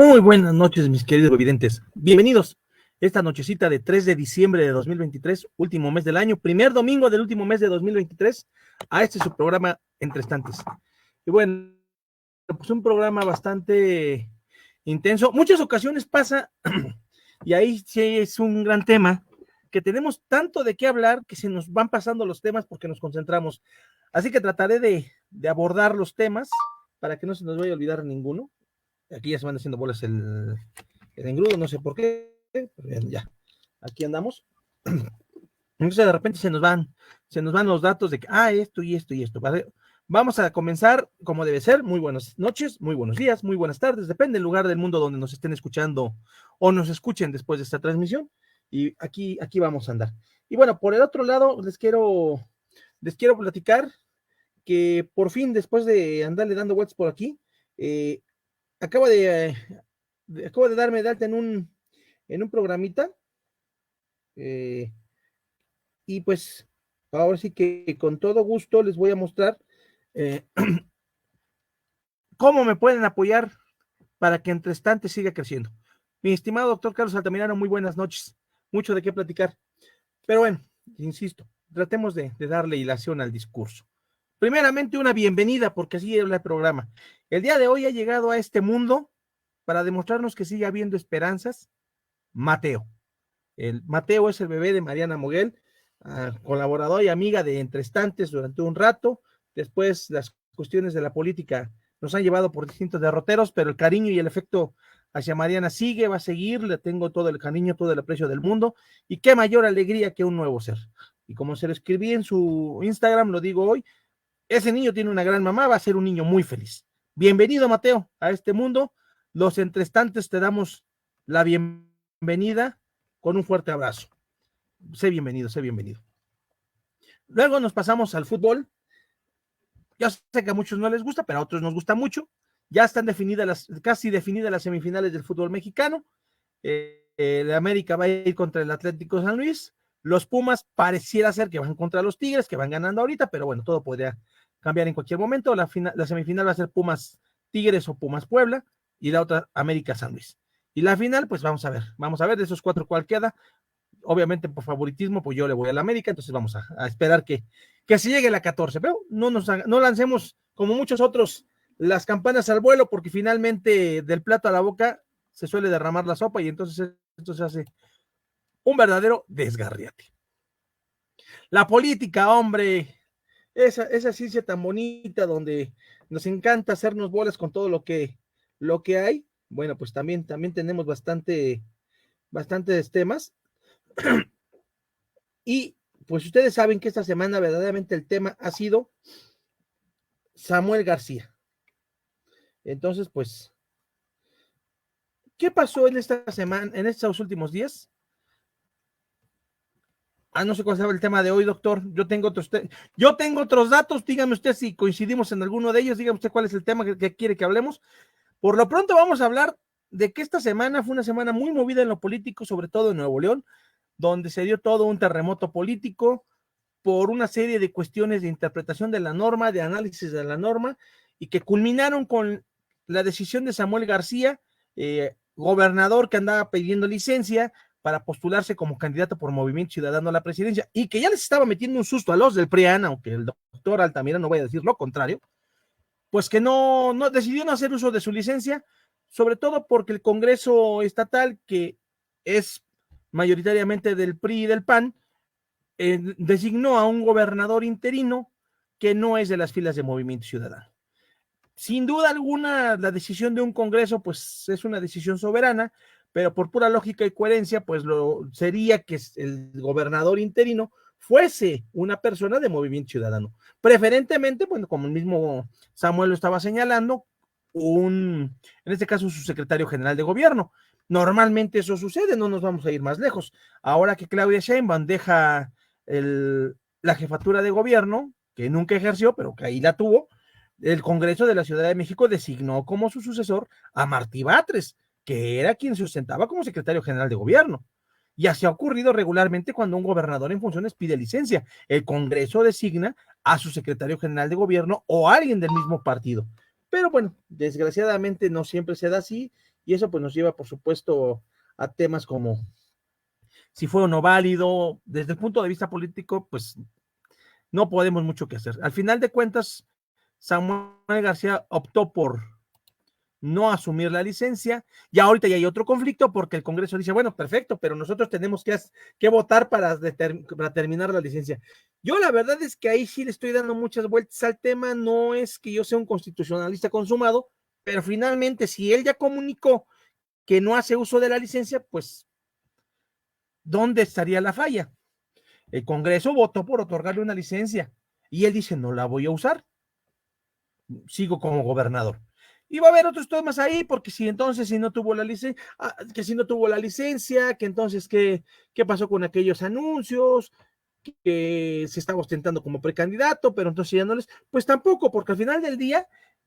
Muy buenas noches, mis queridos videntes. Bienvenidos esta nochecita de 3 de diciembre de 2023, último mes del año, primer domingo del último mes de 2023, a este su programa Entre Estantes. Y bueno, pues un programa bastante intenso. Muchas ocasiones pasa, y ahí sí es un gran tema, que tenemos tanto de qué hablar que se nos van pasando los temas porque nos concentramos. Así que trataré de abordar los temas para que no se nos vaya a olvidar ninguno. Aquí ya se van haciendo bolas el engrudo, no sé por qué, pero ya, aquí andamos. Entonces de repente se nos van los datos de que, esto y esto y esto. ¿Vale? Vamos a comenzar como debe ser. Muy buenas noches, muy buenos días, muy buenas tardes, depende del lugar del mundo donde nos estén escuchando o nos escuchen después de esta transmisión. Y aquí vamos a andar. Y bueno, por el otro lado, les quiero platicar que por fin, después de andarle dando vueltas por aquí, eh, acabo de darme de alta en un programita, eh, y pues ahora sí que con todo gusto les voy a mostrar eh, cómo me pueden apoyar para que Entre Estantes siga creciendo. Mi estimado doctor Carlos Altamirano, muy buenas noches. Mucho de qué platicar. Pero bueno, insisto, tratemos de darle hilación al discurso. Primeramente, una bienvenida, porque así es el programa. El día de hoy ha llegado a este mundo para demostrarnos que sigue habiendo esperanzas, Mateo. El Mateo es el bebé de Mariana Moguel, colaboradora y amiga de Entre Estantes durante un rato. Después las cuestiones de la política nos han llevado por distintos derroteros, pero el cariño y el afecto hacia Mariana sigue, va a seguir, le tengo todo el cariño, todo el aprecio del mundo, y qué mayor alegría que un nuevo ser. Y como se lo escribí en su Instagram, lo digo hoy, ese niño tiene una gran mamá, va a ser un niño muy feliz. Bienvenido, Mateo, a este mundo. Los Entre Estantes te damos la bienvenida con un fuerte abrazo. Sé bienvenido, sé bienvenido. Luego nos pasamos al fútbol. Yo sé que a muchos no les gusta, pero a otros nos gusta mucho. Ya están casi definidas las semifinales del fútbol mexicano. El América va a ir contra el Atlético San Luis. Los Pumas pareciera ser que van contra los Tigres, que van ganando ahorita, pero bueno, todo podría cambiar en cualquier momento. La semifinal va a ser Pumas Tigres o Pumas Puebla, y la otra América San Luis. Y la final, pues vamos a ver de esos cuatro cuál queda. Obviamente por favoritismo, pues yo le voy a la América, entonces vamos a esperar que se llegue la 14, pero no lancemos como muchos otros las campanas al vuelo, porque finalmente del plato a la boca se suele derramar la sopa y entonces esto se hace un verdadero desgarriate. La política, hombre, esa ciencia tan bonita donde nos encanta hacernos bolas con todo lo que hay. Bueno, pues también tenemos bastantes temas. Y pues ustedes saben que esta semana verdaderamente el tema ha sido Samuel García. Entonces, pues, ¿qué pasó en esta semana, en estos últimos días? No sé cuál será el tema de hoy, doctor. Yo tengo otros datos. Dígame usted si coincidimos en alguno de ellos. Dígame usted cuál es el tema que quiere que hablemos. Por lo pronto vamos a hablar de que esta semana fue una semana muy movida en lo político, sobre todo en Nuevo León, donde se dio todo un terremoto político por una serie de cuestiones de interpretación de la norma, de análisis de la norma, y que culminaron con la decisión de Samuel García, gobernador que andaba pidiendo licencia para postularse como candidato por Movimiento Ciudadano a la presidencia, y que ya les estaba metiendo un susto a los del PRIAN, aunque el doctor Altamira no vaya a decir lo contrario, pues que no decidió no hacer uso de su licencia, sobre todo porque el Congreso estatal, que es mayoritariamente del PRI y del PAN, designó a un gobernador interino que no es de las filas de Movimiento Ciudadano. Sin duda alguna, la decisión de un Congreso, pues es una decisión soberana, pero por pura lógica y coherencia, pues sería que el gobernador interino fuese una persona de Movimiento Ciudadano. Preferentemente, bueno, como el mismo Samuel lo estaba señalando, en este caso su secretario general de gobierno. Normalmente eso sucede, no nos vamos a ir más lejos. Ahora que Claudia Sheinbaum deja la jefatura de gobierno, que nunca ejerció, pero que ahí la tuvo, el Congreso de la Ciudad de México designó como su sucesor a Martí Batres, que era quien se ostentaba como secretario general de gobierno. Y así ha ocurrido regularmente cuando un gobernador en funciones pide licencia. El Congreso designa a su secretario general de gobierno o a alguien del mismo partido. Pero bueno, desgraciadamente no siempre se da así, y eso pues nos lleva, por supuesto, a temas como si fue o no válido. Desde el punto de vista político, pues no podemos mucho que hacer. Al final de cuentas, Samuel García optó por no asumir la licencia, y ahorita ya hay otro conflicto porque el Congreso dice, bueno, perfecto, pero nosotros tenemos que votar para terminar la licencia. Yo la verdad es que ahí sí le estoy dando muchas vueltas al tema, no es que yo sea un constitucionalista consumado, pero finalmente si él ya comunicó que no hace uso de la licencia, pues, ¿dónde estaría la falla? El Congreso votó por otorgarle una licencia y él dice, no la voy a usar, sigo como gobernador. Y va a haber otros temas ahí, porque si entonces, si no tuvo la licencia, que si no tuvo la licencia, que entonces, ¿qué pasó con aquellos anuncios? Que se estaba ostentando como precandidato, pero entonces ya no les, pues tampoco, porque al final del día,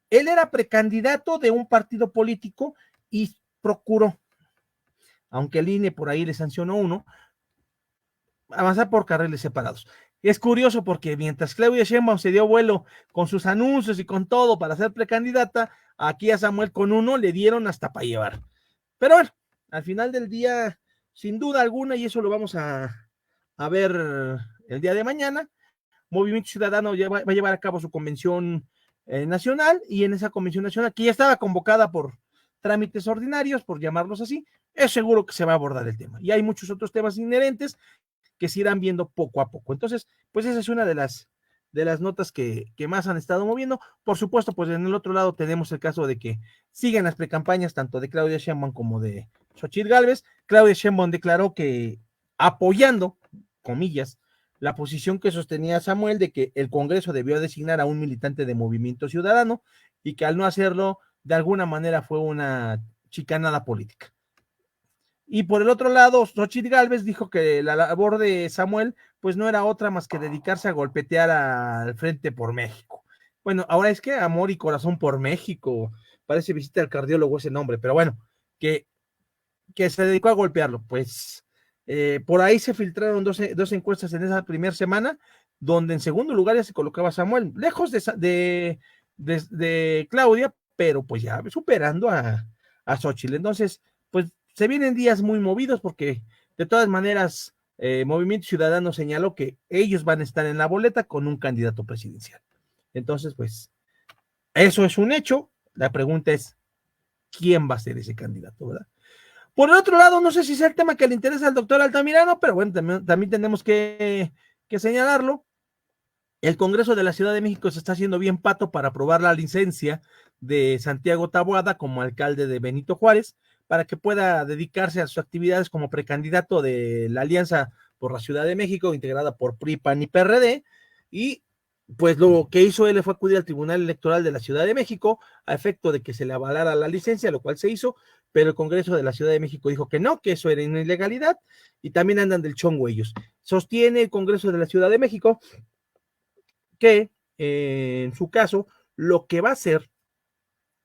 él era precandidato de un partido político y procuró, aunque el INE por ahí le sancionó uno, avanzar por carriles separados. Es curioso porque mientras Claudia Sheinbaum se dio vuelo con sus anuncios y con todo para ser precandidata, aquí a Samuel con uno le dieron hasta para llevar. Pero bueno, al final del día, sin duda alguna, y eso lo vamos a ver el día de mañana, Movimiento Ciudadano va a llevar a cabo su convención nacional, y en esa convención nacional, que ya estaba convocada por trámites ordinarios, por llamarlos así, es seguro que se va a abordar el tema. Y hay muchos otros temas inherentes que se irán viendo poco a poco. Entonces, pues esa es una de las notas que más han estado moviendo. Por supuesto, pues en el otro lado tenemos el caso de que siguen las precampañas tanto de Claudia Sheinbaum como de Xochitl Gálvez. Claudia Sheinbaum declaró que apoyando, comillas, la posición que sostenía Samuel de que el Congreso debió designar a un militante de Movimiento Ciudadano y que al no hacerlo, de alguna manera fue una chicanada política. Y por el otro lado, Xochitl Gálvez dijo que la labor de Samuel pues no era otra más que dedicarse a golpetear al Frente por México. Bueno, ahora es que amor y corazón por México, parece visita al cardiólogo ese nombre, pero bueno, que, que se dedicó a golpearlo. Pues por ahí se filtraron dos encuestas en esa primera semana, donde en segundo lugar ya se colocaba Samuel, lejos de Claudia, pero pues ya superando a Xochitl. Entonces, pues se vienen días muy movidos porque de todas maneras Movimiento Ciudadano señaló que ellos van a estar en la boleta con un candidato presidencial. Entonces, pues eso es un hecho. La pregunta es, ¿quién va a ser ese candidato, verdad? Por el otro lado, no sé si sea el tema que le interesa al doctor Altamirano, pero bueno, también tenemos que señalarlo. El Congreso de la Ciudad de México se está haciendo bien pato para aprobar la licencia de Santiago Taboada como alcalde de Benito Juárez, para que pueda dedicarse a sus actividades como precandidato de la Alianza por la Ciudad de México, integrada por PRI, PAN y PRD, y pues lo que hizo él fue acudir al Tribunal Electoral de la Ciudad de México a efecto de que se le avalara la licencia, lo cual se hizo, pero el Congreso de la Ciudad de México dijo que no, que eso era una ilegalidad, y también andan del chongo ellos. Sostiene el Congreso de la Ciudad de México que en su caso lo que va a hacer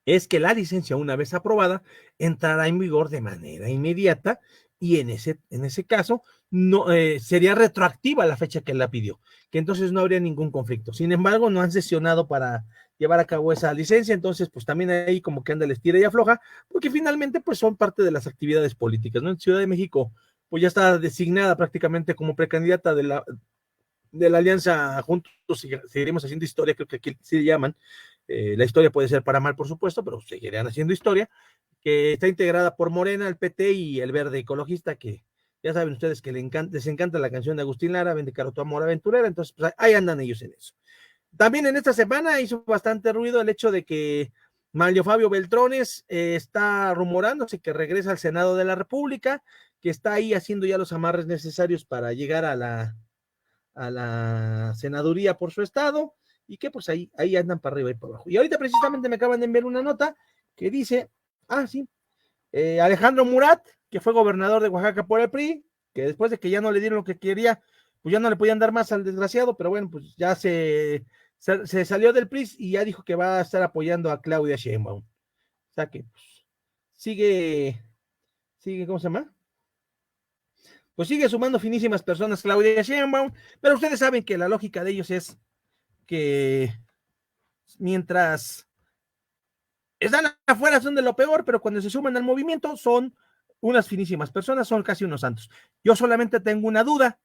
es que la licencia, una vez aprobada, entrará en vigor de manera inmediata, y en ese caso no sería retroactiva la fecha que él la pidió, que entonces no habría ningún conflicto. Sin embargo, no han sesionado para llevar a cabo esa licencia, entonces pues también ahí como que anda el estira y afloja, porque finalmente pues son parte de las actividades políticas, ¿no? En Ciudad de México pues ya está designada prácticamente como precandidata de la alianza Juntos, seguiremos haciendo historia, creo que aquí sí llaman, la historia puede ser para mal, por supuesto, pero seguirán haciendo historia, que está integrada por Morena, el PT y el Verde Ecologista, que ya saben ustedes que les encanta la canción de Agustín Lara, Vende caro tu amor aventurera, entonces pues ahí andan ellos en eso. También en esta semana hizo bastante ruido el hecho de que Manlio Fabio Beltrones está rumorándose que regresa al Senado de la República, que está ahí haciendo ya los amarres necesarios para llegar a la senaduría por su estado, y que pues ahí andan para arriba y para abajo. Y ahorita precisamente me acaban de enviar una nota que dice, sí, Alejandro Murat, que fue gobernador de Oaxaca por el PRI, que después de que ya no le dieron lo que quería, pues ya no le podían dar más al desgraciado, pero bueno, pues ya se salió del PRI y ya dijo que va a estar apoyando a Claudia Sheinbaum. O sea que pues, sigue, ¿cómo se llama? Pues sigue sumando finísimas personas Claudia Sheinbaum, pero ustedes saben que la lógica de ellos es que mientras están afuera, son de lo peor, pero cuando se suman al movimiento son unas finísimas personas, son casi unos santos. Yo solamente tengo una duda.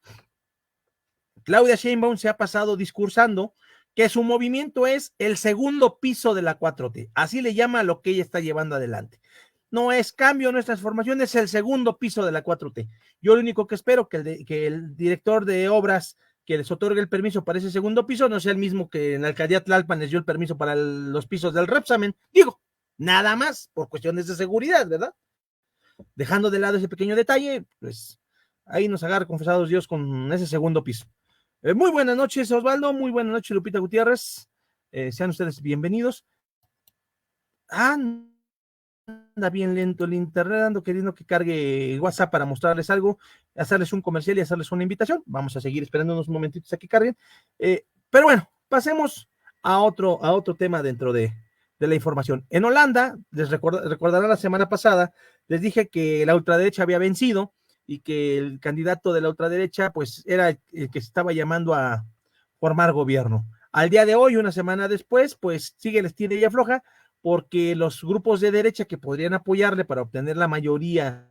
Claudia Sheinbaum se ha pasado discursando que su movimiento es el segundo piso de la 4T. Así le llama a lo que ella está llevando adelante. No es cambio, no es transformación, es el segundo piso de la 4T. Yo lo único que espero que el director de obras que les otorgue el permiso para ese segundo piso no sea el mismo que en la alcaldía Tlalpan les dio el permiso para los pisos del Repsamen. Digo, nada más por cuestiones de seguridad, ¿verdad? Dejando de lado ese pequeño detalle, pues ahí nos agarra confesados Dios con ese segundo piso. Muy buenas noches, Osvaldo. Muy buenas noches, Lupita Gutiérrez. Sean ustedes bienvenidos. Anda bien lento el internet, ando queriendo que cargue WhatsApp para mostrarles algo, hacerles un comercial y hacerles una invitación. Vamos a seguir esperando unos momentitos a que carguen. Pero bueno, pasemos a otro tema dentro de la información. En Holanda, les recordarán la semana pasada, les dije que la ultraderecha había vencido y que el candidato de la ultraderecha pues era el que se estaba llamando a formar gobierno. Al día de hoy, una semana después, pues sigue el estilo y afloja, porque los grupos de derecha que podrían apoyarle para obtener la mayoría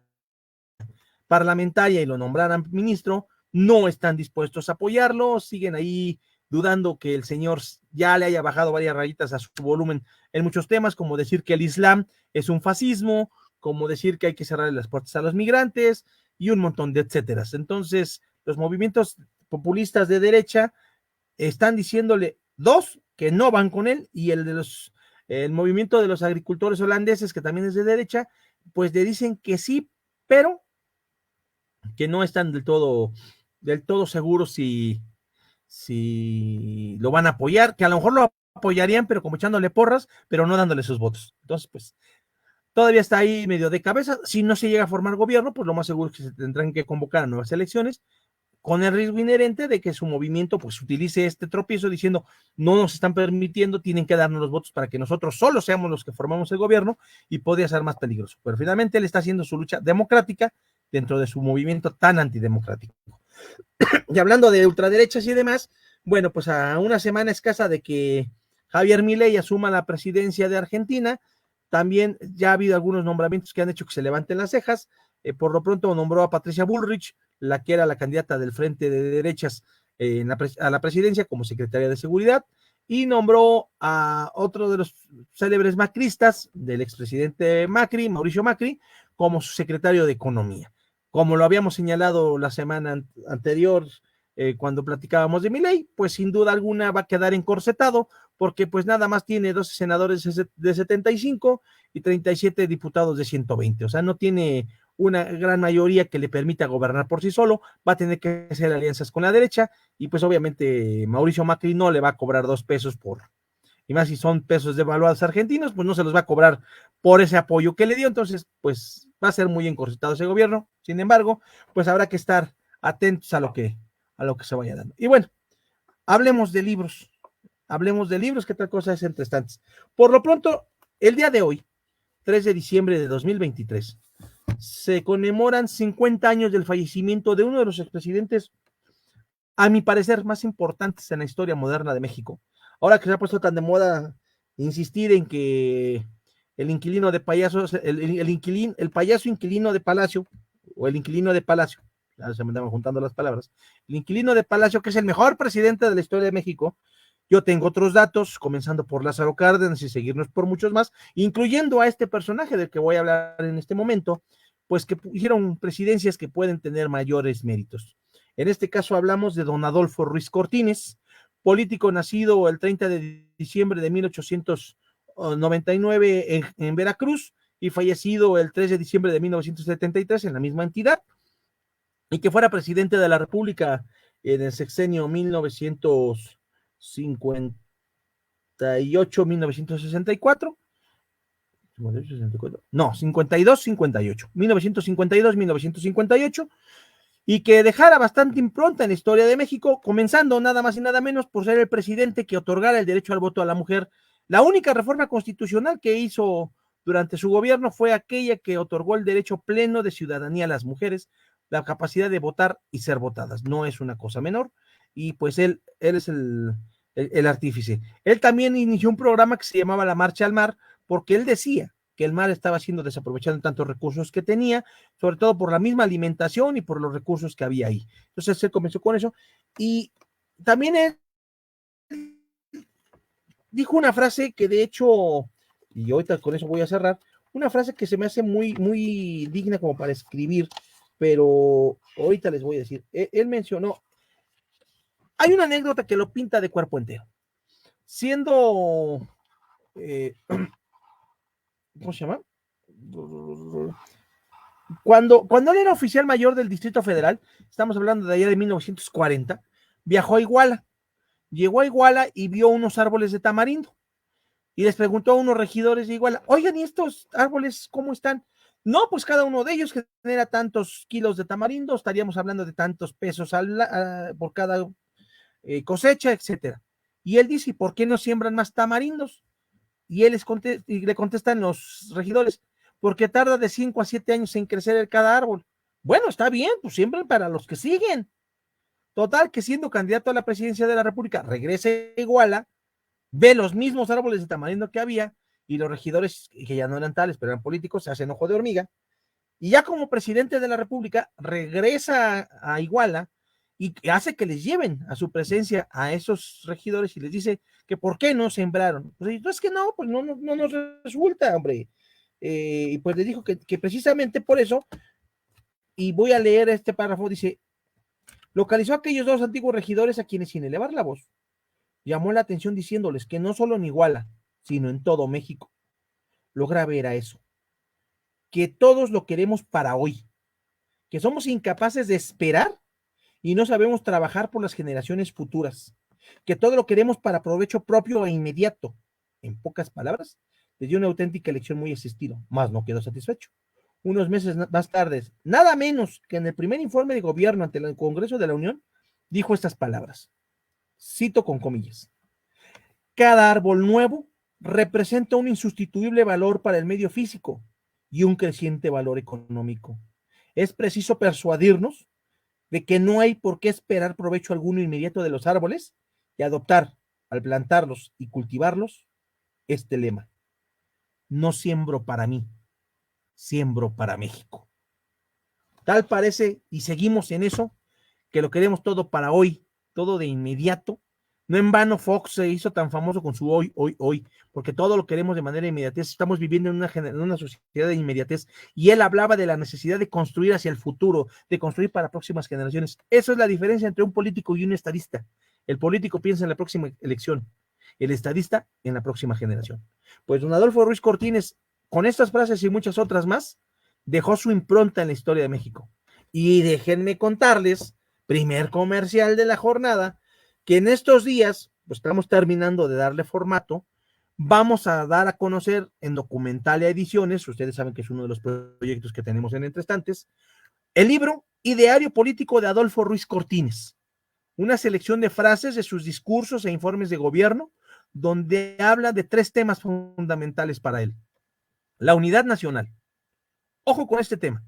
parlamentaria y lo nombraran ministro, no están dispuestos a apoyarlo, siguen ahí dudando que el señor ya le haya bajado varias rayitas a su volumen en muchos temas, como decir que el Islam es un fascismo, como decir que hay que cerrar las puertas a los migrantes y un montón de etcéteras. Entonces, los movimientos populistas de derecha están diciéndole dos que no van con él y el movimiento de los agricultores holandeses, que también es de derecha, pues le dicen que sí, pero que no están del todo seguros si lo van a apoyar, que a lo mejor lo apoyarían, pero como echándole porras, pero no dándole sus votos. Entonces, pues, todavía está ahí medio de cabeza. Si no se llega a formar gobierno, pues lo más seguro es que se tendrán que convocar a nuevas elecciones, con el riesgo inherente de que su movimiento pues utilice este tropiezo diciendo no nos están permitiendo, tienen que darnos los votos para que nosotros solo seamos los que formamos el gobierno y podría ser más peligroso. Pero finalmente él está haciendo su lucha democrática dentro de su movimiento tan antidemocrático. Y hablando de ultraderechas y demás, bueno, pues a una semana escasa de que Javier Milei asuma la presidencia de Argentina, también ya ha habido algunos nombramientos que han hecho que se levanten las cejas. Por lo pronto nombró a Patricia Bullrich, la que era la candidata del Frente de Derechas a la presidencia como secretaria de Seguridad, y nombró a otro de los célebres macristas del expresidente Macri, Mauricio Macri, como su secretario de Economía. Como lo habíamos señalado la semana anterior, cuando platicábamos de Milei, pues sin duda alguna va a quedar encorsetado, porque pues nada más tiene 12 senadores de 75 y 37 diputados de 120, o sea, no tiene una gran mayoría que le permita gobernar por sí solo, va a tener que hacer alianzas con la derecha, y pues obviamente Mauricio Macri no le va a cobrar 2 pesos y más si son pesos devaluados argentinos, pues no se los va a cobrar por ese apoyo que le dio, entonces pues va a ser muy encorsetado ese gobierno. Sin embargo, pues habrá que estar atentos a lo que se vaya dando. Y bueno, hablemos de libros, que tal cosa es entre estantes. Por lo pronto, el día de hoy, 3 de diciembre de 2023, se conmemoran 50 años del fallecimiento de uno de los expresidentes, a mi parecer, más importantes en la historia moderna de México. Ahora que se ha puesto tan de moda insistir en que el inquilino de payasos, el payaso inquilino de Palacio, o el inquilino de Palacio, ya se me andaban juntando las palabras, el inquilino de Palacio, que es el mejor presidente de la historia de México. Yo tengo otros datos, comenzando por Lázaro Cárdenas y seguirnos por muchos más, incluyendo a este personaje del que voy a hablar en este momento, pues que hicieron presidencias que pueden tener mayores méritos. En este caso hablamos de don Adolfo Ruiz Cortines, político nacido el 30 de diciembre de 1899 en Veracruz y fallecido el 3 de diciembre de 1973 en la misma entidad, y que fuera presidente de la República en el sexenio 1958-1964. No, 52-58, 1952-1958, y que dejara bastante impronta en la historia de México, comenzando nada más y nada menos por ser el presidente que otorgara el derecho al voto a la mujer. La única reforma constitucional que hizo durante su gobierno fue aquella que otorgó el derecho pleno de ciudadanía a las mujeres, la capacidad de votar y ser votadas. No es una cosa menor, y pues él es el artífice. Él también inició un programa que se llamaba La Marcha al Mar, porque él decía que el mar estaba siendo desaprovechado en tantos recursos que tenía, sobre todo por la misma alimentación y por los recursos que había ahí. Entonces él comenzó con eso y también él dijo una frase que de hecho, y ahorita con eso voy a cerrar, una frase que se me hace muy, muy digna como para escribir, pero ahorita les voy a decir, él mencionó, hay una anécdota que lo pinta de cuerpo entero. Siendo, ¿cómo se llama? Cuando él era oficial mayor del Distrito Federal, estamos hablando de allá de 1940, viajó a Iguala, llegó a Iguala y vio unos árboles de tamarindo. Y les preguntó a unos regidores de Iguala, oigan, ¿y estos árboles cómo están? No, pues cada uno de ellos genera tantos kilos de tamarindo, estaríamos hablando de tantos pesos por cada cosecha, etcétera. Y él dice, ¿por qué no siembran más tamarindos? Y le contestan los regidores, porque tarda de 5 a 7 años en crecer cada árbol. Bueno, está bien, pues siembren para los que siguen. Total, que siendo candidato a la presidencia de la República, regresa a Iguala, ve los mismos árboles de tamarindo que había, y los regidores, que ya no eran tales, pero eran políticos, se hacen ojo de hormiga, y ya como presidente de la República, regresa a Iguala y hace que les lleven a su presencia a esos regidores y les dice que por qué no sembraron. Pues es que no, pues no nos resulta, hombre. Y pues le dijo que precisamente por eso, y voy a leer este párrafo, dice, localizó a aquellos dos antiguos regidores a quienes sin elevar la voz, llamó la atención diciéndoles que no solo en Iguala, sino en todo México, lo grave era eso, que todos lo queremos para hoy, que somos incapaces de esperar y no sabemos trabajar por las generaciones futuras, que todo lo queremos para provecho propio e inmediato. En pocas palabras, le dio una auténtica lección muy a ese estilo, más no quedó satisfecho. Unos meses más tarde, nada menos que en el primer informe de gobierno ante el Congreso de la Unión, dijo estas palabras, cito con comillas, cada árbol nuevo representa un insustituible valor para el medio físico y un creciente valor económico. Es preciso persuadirnos de que no hay por qué esperar provecho alguno inmediato de los árboles y adoptar, al plantarlos y cultivarlos, este lema. No siembro para mí, siembro para México. Tal parece, y seguimos en eso, que lo queremos todo para hoy, todo de inmediato. No en vano Fox se hizo tan famoso con su hoy, porque todo lo queremos de manera inmediatez. Estamos viviendo en una sociedad de inmediatez y él hablaba de la necesidad de construir hacia el futuro, de construir para próximas generaciones. Esa es la diferencia entre un político y un estadista. El político piensa en la próxima elección, el estadista en la próxima generación. Pues don Adolfo Ruiz Cortines, con estas frases y muchas otras más, dejó su impronta en la historia de México. Y déjenme contarles, primer comercial de la jornada, que en estos días, pues estamos terminando de darle formato, vamos a dar a conocer en Documentalia Ediciones, ustedes saben que es uno de los proyectos que tenemos en Entre Estantes, el libro Ideario Político de Adolfo Ruiz Cortines, una selección de frases de sus discursos e informes de gobierno, donde habla de 3 temas fundamentales para él. La unidad nacional. Ojo con este tema.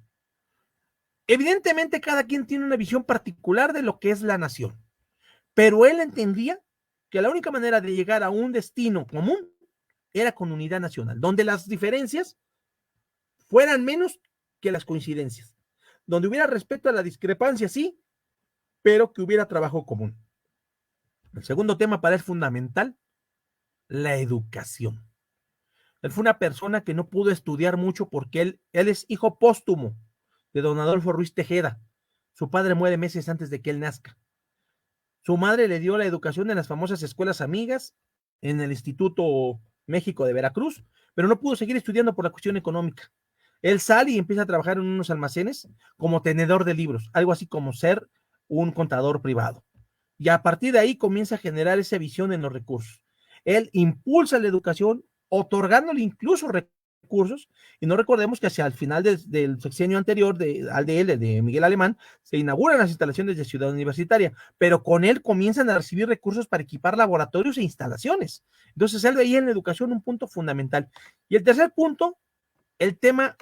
Evidentemente, cada quien tiene una visión particular de lo que es la nación, pero él entendía que la única manera de llegar a un destino común era con unidad nacional, donde las diferencias fueran menos que las coincidencias, donde hubiera respeto a la discrepancia, sí, pero que hubiera trabajo común. El segundo tema para él fundamental, la educación. Él fue una persona que no pudo estudiar mucho porque él es hijo póstumo de don Adolfo Ruiz Tejeda. Su padre muere meses antes de que él nazca. Su madre le dio la educación en las famosas escuelas amigas, en el Instituto México de Veracruz, pero no pudo seguir estudiando por la cuestión económica. Él sale y empieza a trabajar en unos almacenes como tenedor de libros, algo así como ser un contador privado. Y a partir de ahí comienza a generar esa visión en los recursos. Él impulsa la educación, otorgándole incluso recursos, y no recordemos que hacia el final del sexenio anterior al de él, de Miguel Alemán, se inauguran las instalaciones de Ciudad Universitaria, pero con él comienzan a recibir recursos para equipar laboratorios e instalaciones. Entonces él veía en la educación un punto fundamental. Y el tercer punto, el tema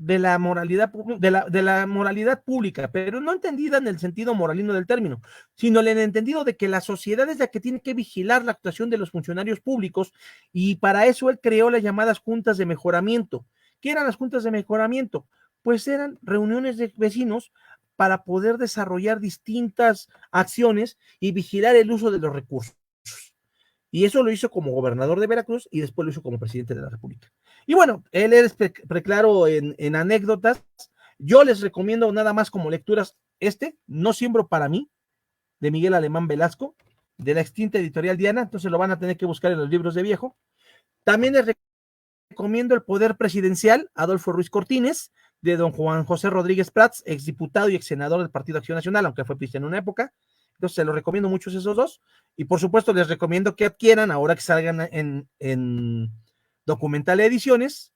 de la moralidad, de la moralidad pública, pero no entendida en el sentido moralino del término, sino en el entendido de que la sociedad es la que tiene que vigilar la actuación de los funcionarios públicos, y para eso él creó las llamadas juntas de mejoramiento. ¿Qué eran las juntas de mejoramiento? Pues eran reuniones de vecinos para poder desarrollar distintas acciones y vigilar el uso de los recursos. Y eso lo hizo como gobernador de Veracruz y después lo hizo como presidente de la República. Y bueno, él es preclaro en anécdotas. Yo les recomiendo nada más como lecturas No siembro para mí, de Miguel Alemán Velasco, de la extinta editorial Diana, entonces lo van a tener que buscar en los libros de viejo. También les recomiendo El Poder Presidencial, Adolfo Ruiz Cortines, de don Juan José Rodríguez Prats, exdiputado y ex senador del Partido Acción Nacional, aunque fue priista en una época. Entonces se los recomiendo mucho esos dos. Y por supuesto les recomiendo que adquieran, ahora que salgan en Documental Ediciones,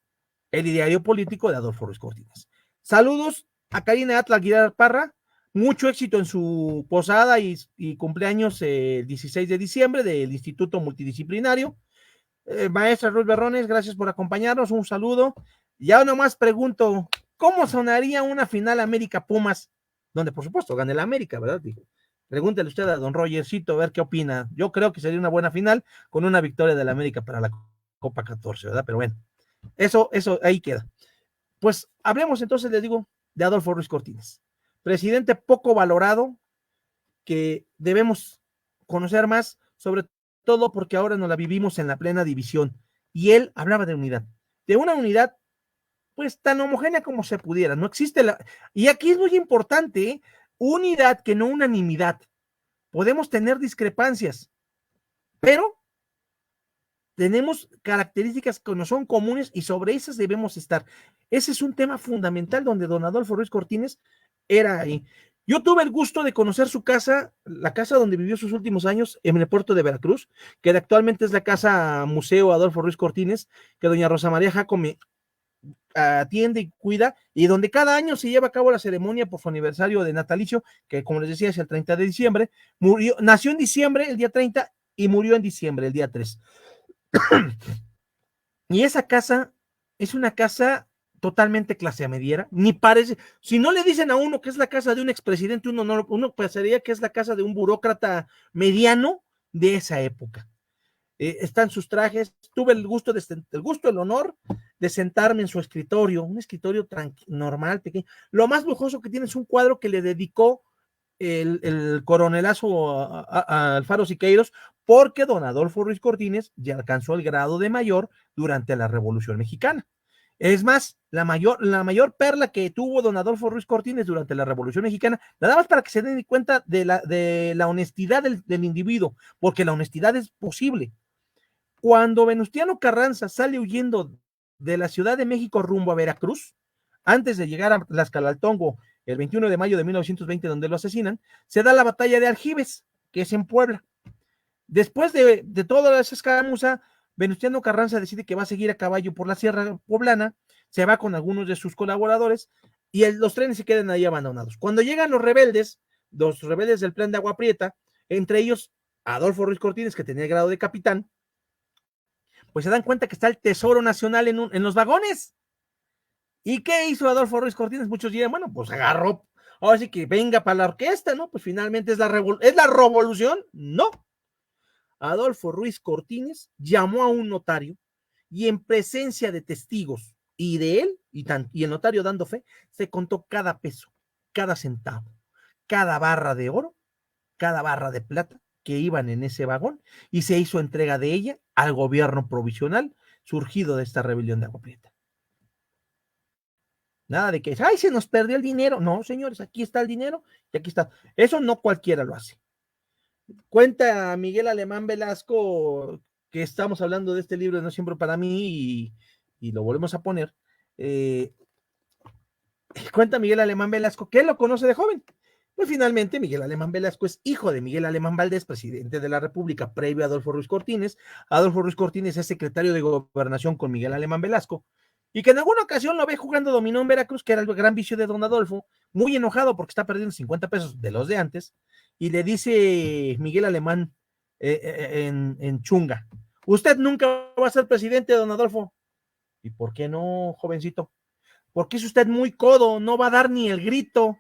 El Ideario Político de Adolfo Ruiz Cortines. Saludos a Karina Atla Aguilar Parra, mucho éxito en su posada y cumpleaños el 16 de diciembre del Instituto Multidisciplinario. Maestra Ruth Berrones, gracias por acompañarnos, un saludo. Ya nomás pregunto, ¿cómo sonaría una final América Pumas? Donde por supuesto gane la América, ¿verdad? Pregúntele usted a don Rogercito a ver qué opina. Yo creo que sería una buena final con una victoria de la América para la Copa 14, ¿verdad? Pero bueno, eso ahí queda. Pues hablemos entonces, les digo, de Adolfo Ruiz Cortines, presidente poco valorado, que debemos conocer más, sobre todo porque ahora nos la vivimos en la plena división. Y él hablaba de unidad, de una unidad pues tan homogénea como se pudiera. No existe y aquí es muy importante, ¿eh? Unidad que no unanimidad. Podemos tener discrepancias, pero tenemos características que nos son comunes y sobre esas debemos estar. Ese es un tema fundamental donde don Adolfo Ruiz Cortines era ahí. Yo tuve el gusto de conocer su casa, la casa donde vivió sus últimos años en el puerto de Veracruz, que actualmente es la casa Museo Adolfo Ruiz Cortines, que doña Rosa María Jacome atiende y cuida, y donde cada año se lleva a cabo la ceremonia por su aniversario de natalicio, que como les decía es el 30 de diciembre, nació en diciembre el día 30 y murió en diciembre el día 3. Y esa casa es una casa totalmente clase mediera, ni parece, si no le dicen a uno que es la casa de un expresidente, uno pensaría que es la casa de un burócrata mediano de esa época. Están sus trajes, tuve el gusto, el honor de sentarme en su escritorio, un escritorio normal, pequeño. Lo más lujoso que tiene es un cuadro que le dedicó el coronelazo a Alfaro Siqueiros, porque don Adolfo Ruiz Cortines ya alcanzó el grado de mayor durante la Revolución Mexicana. Es más, la mayor perla que tuvo don Adolfo Ruiz Cortines durante la Revolución Mexicana, nada más para que se den cuenta de la honestidad del individuo, porque la honestidad es posible. Cuando Venustiano Carranza sale huyendo de la Ciudad de México rumbo a Veracruz, antes de llegar a Tlaxcalaltongo el 21 de mayo de 1920, donde lo asesinan, se da la batalla de Aljibes, que es en Puebla. Después de toda esa escaramuza, Venustiano Carranza decide que va a seguir a caballo por la Sierra Poblana, se va con algunos de sus colaboradores y los trenes se quedan ahí abandonados. Cuando llegan los rebeldes del Plan de Agua Prieta, entre ellos Adolfo Ruiz Cortines, que tenía el grado de capitán, pues se dan cuenta que está el Tesoro Nacional en los vagones. ¿Y qué hizo Adolfo Ruiz Cortines? Muchos dirán, bueno, pues agarró, ahora sí que venga para la orquesta, ¿no? Pues finalmente ¿es la revolución? No. Adolfo Ruiz Cortines llamó a un notario y en presencia de testigos y de él, y el notario dando fe, se contó cada peso, cada centavo, cada barra de oro, cada barra de plata que iban en ese vagón, y se hizo entrega de ella al gobierno provisional surgido de esta rebelión de Agua Prieta. Nada de que, ay, se nos perdió el dinero. No, señores, aquí está el dinero y aquí está. Eso no cualquiera lo hace. Cuenta Miguel Alemán Velasco, que estamos hablando de este libro de No siembro para mí, y lo volvemos a poner. Cuenta Miguel Alemán Velasco que él lo conoce de joven. Pues finalmente Miguel Alemán Velasco es hijo de Miguel Alemán Valdés, presidente de la República previo a Adolfo Ruiz Cortines. Adolfo Ruiz Cortines es secretario de Gobernación con Miguel Alemán Velasco, y que en alguna ocasión lo ve jugando dominó en Veracruz, que era el gran vicio de don Adolfo, muy enojado porque está perdiendo 50 pesos de los de antes, y le dice Miguel Alemán en chunga, usted nunca va a ser presidente, don Adolfo. ¿Y por qué no, jovencito? porque es usted muy codo, no va a dar ni el grito.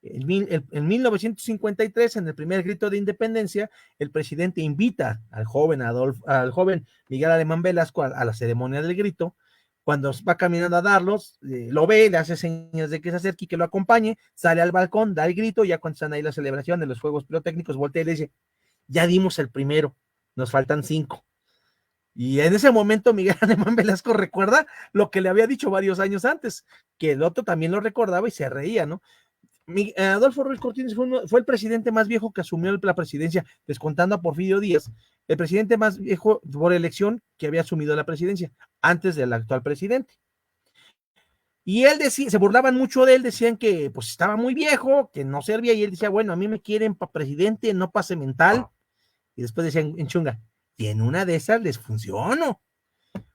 En 1953, en el primer grito de independencia, el presidente invita al joven Miguel Alemán Velasco a la ceremonia del grito. Cuando va caminando a darlos, lo ve, le hace señas de que se acerque y que lo acompañe, sale al balcón, da el grito, ya cuando están ahí la celebración de los juegos pirotécnicos, voltea y le dice, ya dimos el primero, nos faltan 5. Y en ese momento Miguel Alemán Velasco recuerda lo que le había dicho varios años antes, que el otro también lo recordaba y se reía, ¿no? Adolfo Ruiz Cortines fue el presidente más viejo que asumió la presidencia, descontando a Porfirio Díaz, el presidente más viejo por elección que había asumido la presidencia, antes del actual presidente. Y él decía, se burlaban mucho de él, decían que pues estaba muy viejo, que no servía, y él decía, bueno, a mí me quieren para presidente, no pase mental. Y después decían en chunga, y en una de esas les funcionó.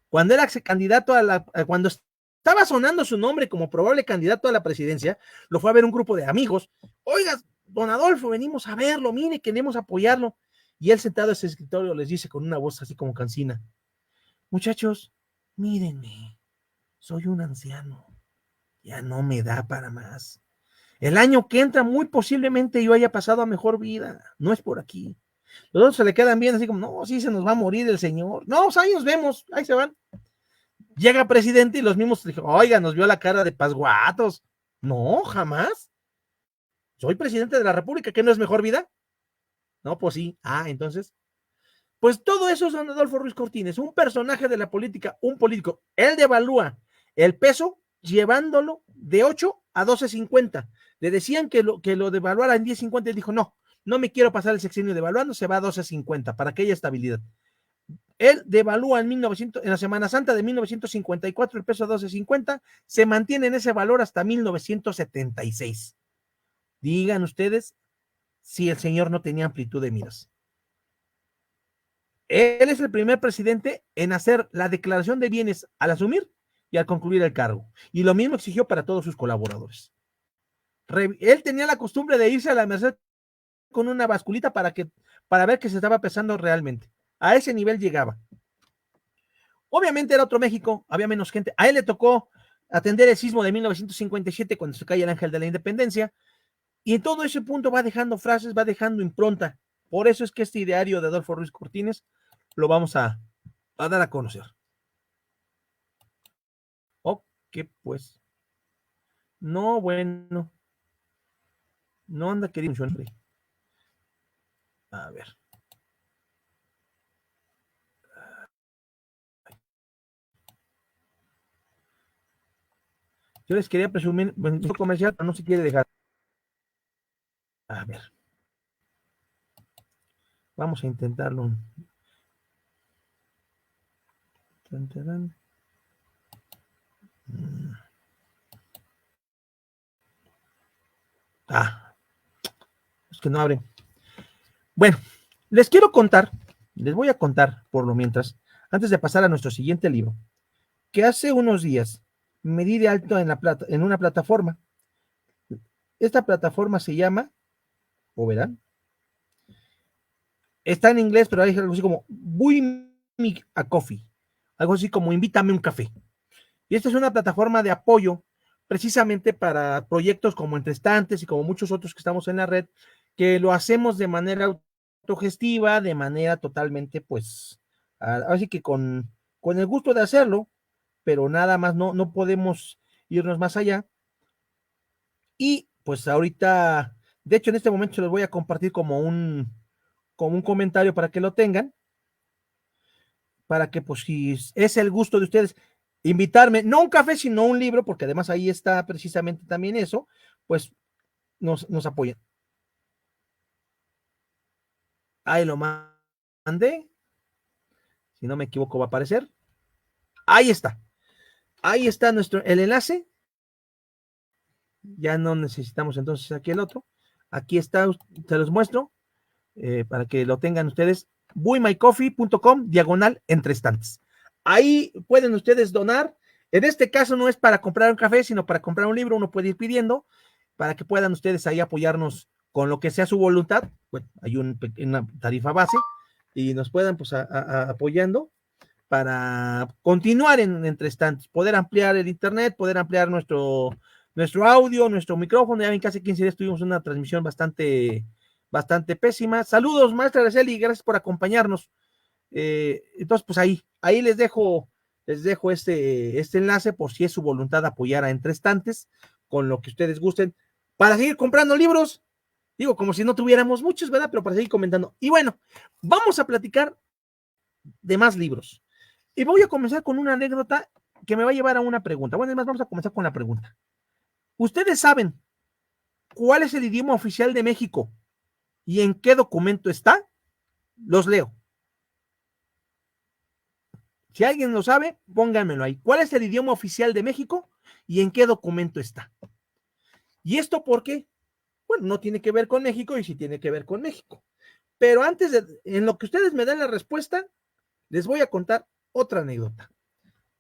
Cuando era candidato cuando estaba sonando su nombre como probable candidato a la presidencia, lo fue a ver un grupo de amigos. Oiga, don Adolfo, venimos a verlo, mire, queremos apoyarlo. Y él sentado en ese escritorio les dice con una voz así como cansina, muchachos, mírenme, soy un anciano, ya no me da para más. El año que entra muy posiblemente yo haya pasado a mejor vida, no es por aquí. Los otros se le quedan bien así como, no, sí se nos va a morir el señor. No, pues ahí nos vemos, ahí se van. Llega presidente y los mismos dijeron, oiga, nos vio la cara de pasguatos. No, jamás. Soy presidente de la República, ¿qué no es mejor vida? No, pues sí. Ah, entonces. Pues todo eso es don Adolfo Ruiz Cortines, un personaje de la política, un político. Él devalúa el peso llevándolo de 8 a 12.50. Le decían que lo devaluara en 10.50 y dijo, no, no me quiero pasar el sexenio devaluando, se va a 12.50 para que haya estabilidad. Él devalúa en la Semana Santa de 1954 el peso a 12.50, se mantiene en ese valor hasta 1976. Digan ustedes si el señor no tenía amplitud de miras. Él es el primer presidente en hacer la declaración de bienes al asumir y al concluir el cargo. Y lo mismo exigió para todos sus colaboradores. Él tenía la costumbre de irse a la Merced con una basculita para ver que se estaba pesando realmente. A ese nivel llegaba. Obviamente era otro México, había menos gente. A él le tocó atender el sismo de 1957 cuando se cae el Ángel de la Independencia. Y en todo ese punto va dejando frases, va dejando impronta. Por eso es que este ideario de Adolfo Ruiz Cortines lo vamos a dar a conocer. Ok, pues. No, bueno. No anda queriendo. A ver. Yo les quería presumir, bueno, comercial, pero no se quiere dejar. A ver. Vamos a intentarlo. Ah, es que no abre. Bueno, les voy a contar por lo mientras, antes de pasar a nuestro siguiente libro, que hace unos días me di de alto en una plataforma. Esta plataforma se llama, o verán, está en inglés, pero hay algo así como Buy Me a Coffee, algo así como invítame un café. Y esta es una plataforma de apoyo precisamente para proyectos como Entre Estantes y como muchos otros que estamos en la red, que lo hacemos de manera autogestiva, de manera totalmente, pues, así que con el gusto de hacerlo, pero nada más no podemos irnos más allá. Y pues ahorita, de hecho en este momento se los voy a compartir como un comentario para que lo tengan, para que pues si es el gusto de ustedes invitarme, no un café, sino un libro, porque además ahí está precisamente también eso, pues nos apoyen. Ahí lo mandé, si no me equivoco va a aparecer. Ahí está el enlace. Ya no necesitamos entonces aquí el otro. Aquí está, se los muestro para que lo tengan ustedes. buymycoffee.com/entre estantes. Ahí pueden ustedes donar. En este caso no es para comprar un café, sino para comprar un libro. Uno puede ir pidiendo para que puedan ustedes ahí apoyarnos con lo que sea su voluntad. Bueno, hay una tarifa base y nos puedan pues apoyando para continuar entre estantes, poder ampliar el internet, poder ampliar nuestro audio, nuestro micrófono. Ya ven que hace 15 días tuvimos una transmisión bastante pésima. Saludos, maestra Araceli, gracias por acompañarnos. Entonces, pues ahí les dejo este enlace por si es su voluntad apoyar a Entre Estantes con lo que ustedes gusten para seguir comprando libros. Digo, como si no tuviéramos muchos, ¿verdad? Pero para seguir comentando. Y bueno, vamos a platicar de más libros. Y voy a comenzar con una anécdota que me va a llevar a una pregunta. Bueno, además vamos a comenzar con la pregunta. ¿Ustedes saben cuál es el idioma oficial de México y en qué documento está? Los leo. Si alguien lo sabe, pónganmelo ahí. ¿Cuál es el idioma oficial de México y en qué documento está? ¿Y esto por qué? Bueno, no tiene que ver con México y sí tiene que ver con México. Pero antes en lo que ustedes me den la respuesta, les voy a contar otra anécdota.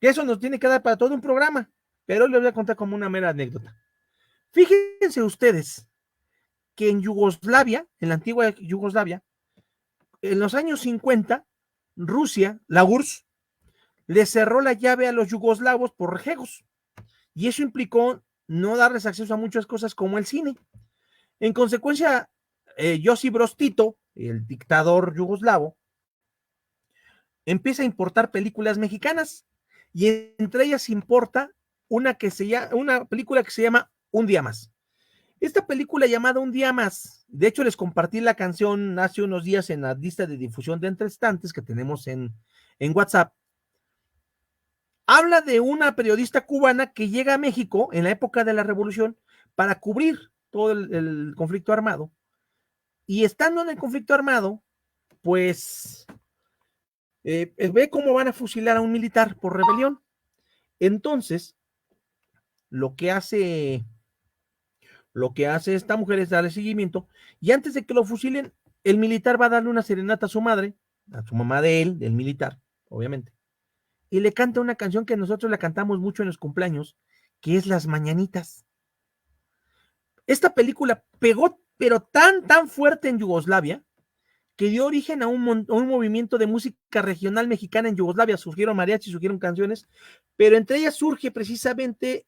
Que eso nos tiene que dar para todo un programa, pero hoy les voy a contar como una mera anécdota. Fíjense ustedes que en Yugoslavia, en la antigua Yugoslavia, en los años 50, Rusia, la URSS, le cerró la llave a los yugoslavos por rejegos. Y eso implicó no darles acceso a muchas cosas como el cine. En consecuencia, Josip Broz Tito, el dictador yugoslavo, empieza a importar películas mexicanas y entre ellas importa una película que se llama Un Día Más. Esta película llamada Un Día Más, de hecho les compartí la canción hace unos días en la lista de difusión de Entre Estantes que tenemos en WhatsApp. Habla de una periodista cubana que llega a México en la época de la Revolución para cubrir todo el conflicto armado. Y estando en el conflicto armado, pues ve cómo van a fusilar a un militar por rebelión. Entonces, lo que hace esta mujer es darle seguimiento y antes de que lo fusilen, el militar va a darle una serenata a su madre, a su mamá de él, del militar, obviamente, y le canta una canción que nosotros la cantamos mucho en los cumpleaños, que es Las Mañanitas. Esta película pegó, pero tan fuerte en Yugoslavia, que dio origen a un movimiento de música regional mexicana en Yugoslavia. Surgieron mariachis, surgieron canciones, pero entre ellas surge precisamente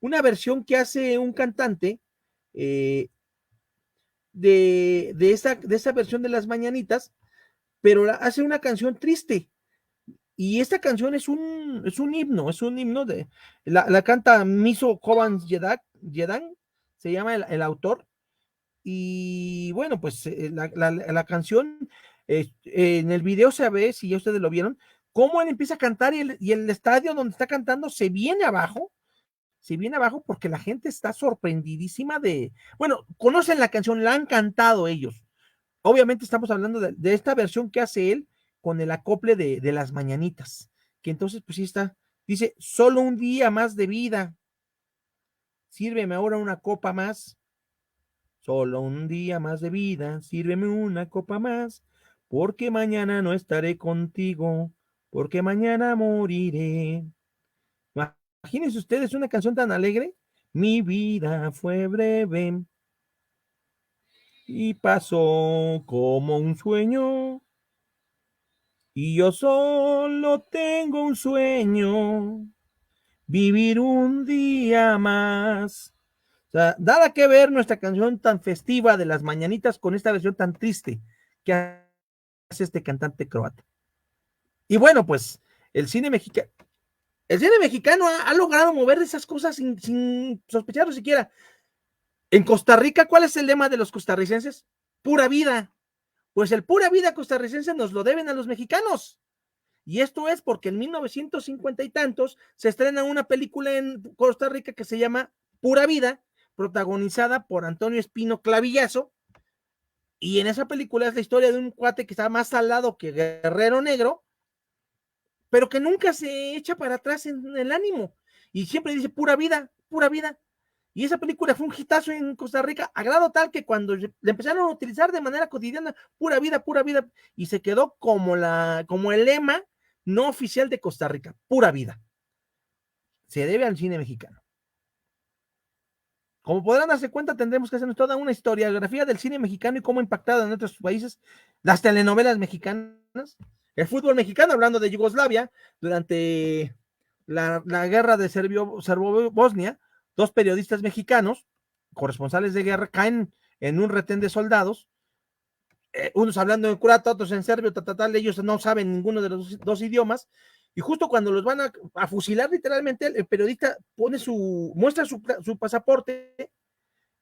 una versión que hace un cantante de esa versión de Las Mañanitas, pero hace una canción triste. Y esta canción es un himno la canta Miso Kovan Jedan, se llama el autor. Y bueno, pues la canción, en el video se ve, si ya ustedes lo vieron, cómo él empieza a cantar y el estadio donde está cantando se viene abajo porque la gente está sorprendidísima bueno, conocen la canción, la han cantado ellos. Obviamente estamos hablando de esta versión que hace él con el acople de Las Mañanitas, que entonces pues sí dice, solo un día más de vida, sírveme ahora una copa más. Solo un día más de vida, sírveme una copa más, porque mañana no estaré contigo, porque mañana moriré. Imagínense ustedes una canción tan alegre. Mi vida fue breve y pasó como un sueño, y yo solo tengo un sueño, vivir un día más. O sea, nada que ver nuestra canción tan festiva de Las Mañanitas con esta versión tan triste que hace este cantante croata. Y bueno, pues el cine mexicano ha logrado mover esas cosas sin sospecharlo siquiera. En Costa Rica, ¿cuál es el lema de los costarricenses? Pura vida. Pues el pura vida costarricense nos lo deben a los mexicanos. Y esto es porque en 1950 y tantos se estrena una película en Costa Rica que se llama Pura Vida, protagonizada por Antonio Espino Clavillazo, y en esa película es la historia de un cuate que está más salado que Guerrero Negro, pero que nunca se echa para atrás en el ánimo, y siempre dice pura vida, pura vida. Y esa película fue un hitazo en Costa Rica, a grado tal que cuando le empezaron a utilizar de manera cotidiana, pura vida, y se quedó como el lema no oficial de Costa Rica, pura vida. Se debe al cine mexicano. Como podrán darse cuenta, tendremos que hacernos toda una historiografía del cine mexicano y cómo ha impactado en otros países las telenovelas mexicanas. El fútbol mexicano, hablando de Yugoslavia, durante la guerra de Serbo-Bosnia, dos periodistas mexicanos, corresponsales de guerra, caen en un retén de soldados, unos hablando en croata, otros en serbio, ellos no saben ninguno de los dos idiomas, y justo cuando los van a fusilar literalmente, el periodista muestra su pasaporte,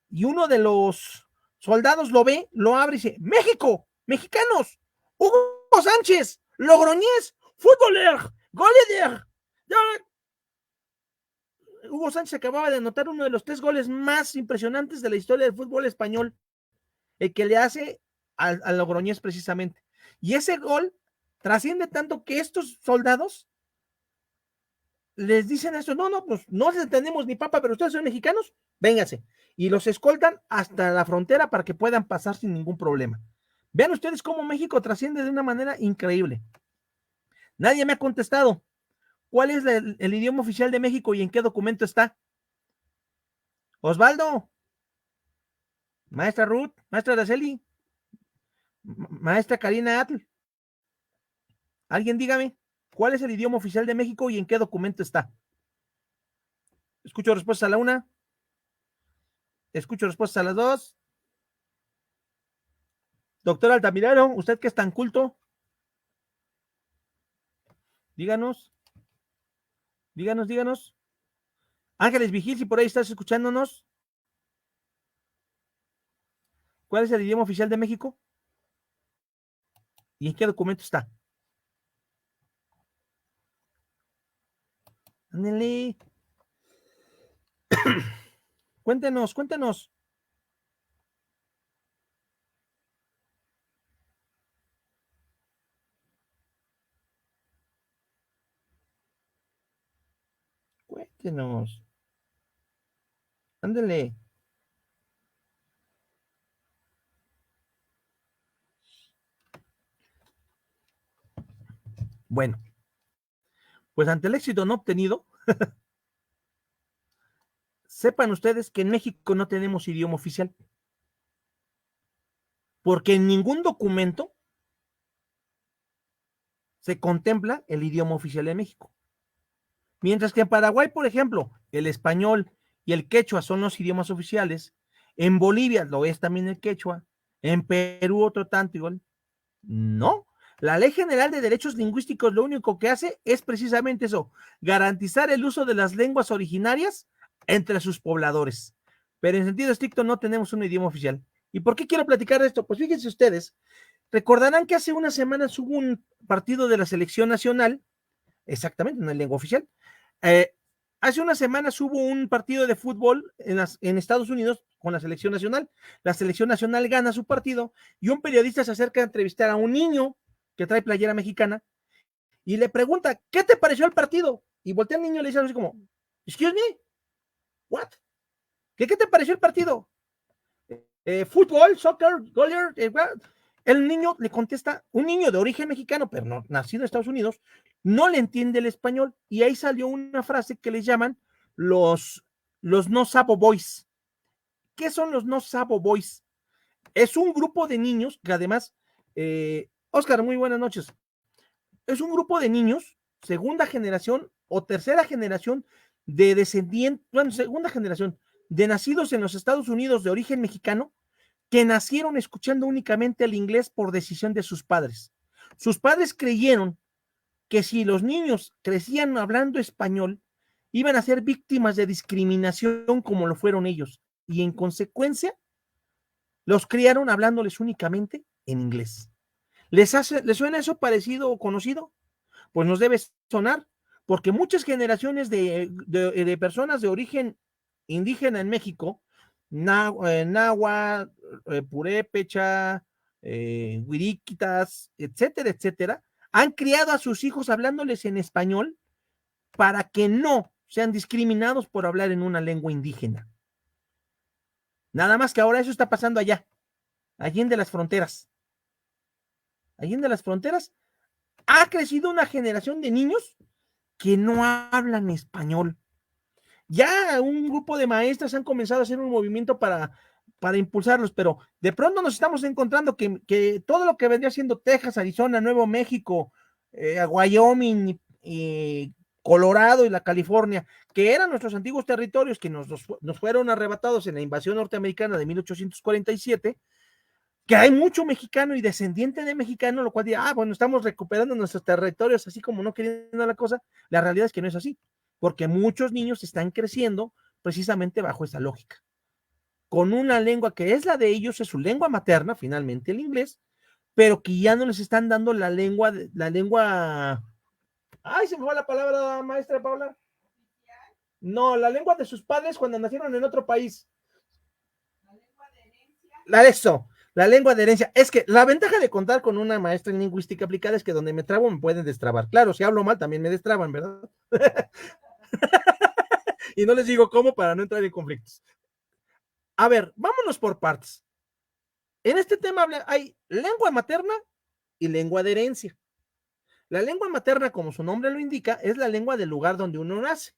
y uno de los soldados lo ve, lo abre y dice, México, mexicanos, Hugo Sánchez, Logroñés, futboler, goleador. Hugo Sánchez acababa de anotar uno de los 3 goles más impresionantes de la historia del fútbol español, el que le hace al Logroñés precisamente. Y ese gol trasciende tanto que estos soldados les dicen eso, no, pues no les entendemos ni papa, pero ustedes son mexicanos, véngase. Y los escoltan hasta la frontera para que puedan pasar sin ningún problema. Vean ustedes cómo México trasciende de una manera increíble. Nadie me ha contestado. ¿Cuál es el idioma oficial de México y en qué documento está? Osvaldo, maestra Ruth, maestra Araceli, maestra Karina Atl. Alguien dígame, ¿cuál es el idioma oficial de México y en qué documento está? Escucho respuestas a la 1. Escucho respuestas a las 2. Doctor Altamirano, usted que es tan culto, díganos. Ángeles Vigil, si por ahí estás escuchándonos, ¿cuál es el idioma oficial de México? ¿Y en qué documento está? Ándale. Cuéntenos. Cuéntenos. Ándale. Bueno, pues ante el éxito no obtenido, sepan ustedes que en México no tenemos idioma oficial, porque en ningún documento se contempla el idioma oficial de México. Mientras que en Paraguay, por ejemplo, el español y el quechua son los idiomas oficiales, en Bolivia lo es también el quechua, en Perú otro tanto igual. No, la Ley General de Derechos Lingüísticos lo único que hace es precisamente eso, garantizar el uso de las lenguas originarias entre sus pobladores. Pero en sentido estricto no tenemos un idioma oficial. ¿Y por qué quiero platicar de esto? Pues fíjense ustedes, recordarán que hace unas semanas hubo un partido de la selección nacional, exactamente, no en lengua oficial. Hace unas semanas hubo un partido de fútbol en Estados Unidos con la selección nacional. La selección nacional gana su partido y un periodista se acerca a entrevistar a un niño que trae playera mexicana y le pregunta, ¿qué te pareció el partido? Y voltea al niño y le dice algo así como, excuse me, what? ¿Qué te pareció el partido? Fútbol, soccer, goler, el niño le contesta, un niño de origen mexicano, pero no, nacido en Estados Unidos, no le entiende el español, y ahí salió una frase que le llaman los no sabo boys. ¿Qué son los no sabo boys? Es un grupo de niños que además, Oscar, muy buenas noches. Es un grupo de niños, segunda generación o tercera generación de descendientes, bueno, segunda generación de nacidos en los Estados Unidos de origen mexicano, que nacieron escuchando únicamente el inglés por decisión de sus padres. Sus padres creyeron que si los niños crecían hablando español, iban a ser víctimas de discriminación como lo fueron ellos, y en consecuencia los criaron hablándoles únicamente en inglés. ¿Les suena eso parecido o conocido? Pues nos debe sonar, porque muchas generaciones de personas de origen indígena en México, náhuatl, purépecha, huiriquitas, etcétera, etcétera, han criado a sus hijos hablándoles en español para que no sean discriminados por hablar en una lengua indígena. Nada más que ahora eso está pasando allá, allende las fronteras. Allende las fronteras ha crecido una generación de niños que no hablan español. Ya un grupo de maestras han comenzado a hacer un movimiento para impulsarlos, pero de pronto nos estamos encontrando que todo lo que vendría siendo Texas, Arizona, Nuevo México, a Wyoming y Colorado y la California, que eran nuestros antiguos territorios que nos fueron arrebatados en la invasión norteamericana de 1847, que hay mucho mexicano y descendiente de mexicano, lo cual dice, bueno, estamos recuperando nuestros territorios así como no queriendo la cosa. La realidad es que no es así, porque muchos niños están creciendo precisamente bajo esa lógica, con una lengua que es la de ellos, es su lengua materna, finalmente el inglés, pero que ya no les están dando la lengua, ay, se me fue la palabra, maestra Paula. No, la lengua de sus padres cuando nacieron en otro país. La lengua de herencia. Es que la ventaja de contar con una maestra en lingüística aplicada es que donde me trabo me pueden destrabar. Claro, si hablo mal también me destraban, ¿verdad? Y no les digo cómo para no entrar en conflictos. A ver, vámonos por partes. En este tema hay lengua materna y lengua de herencia. La lengua materna, como su nombre lo indica, es la lengua del lugar donde uno nace,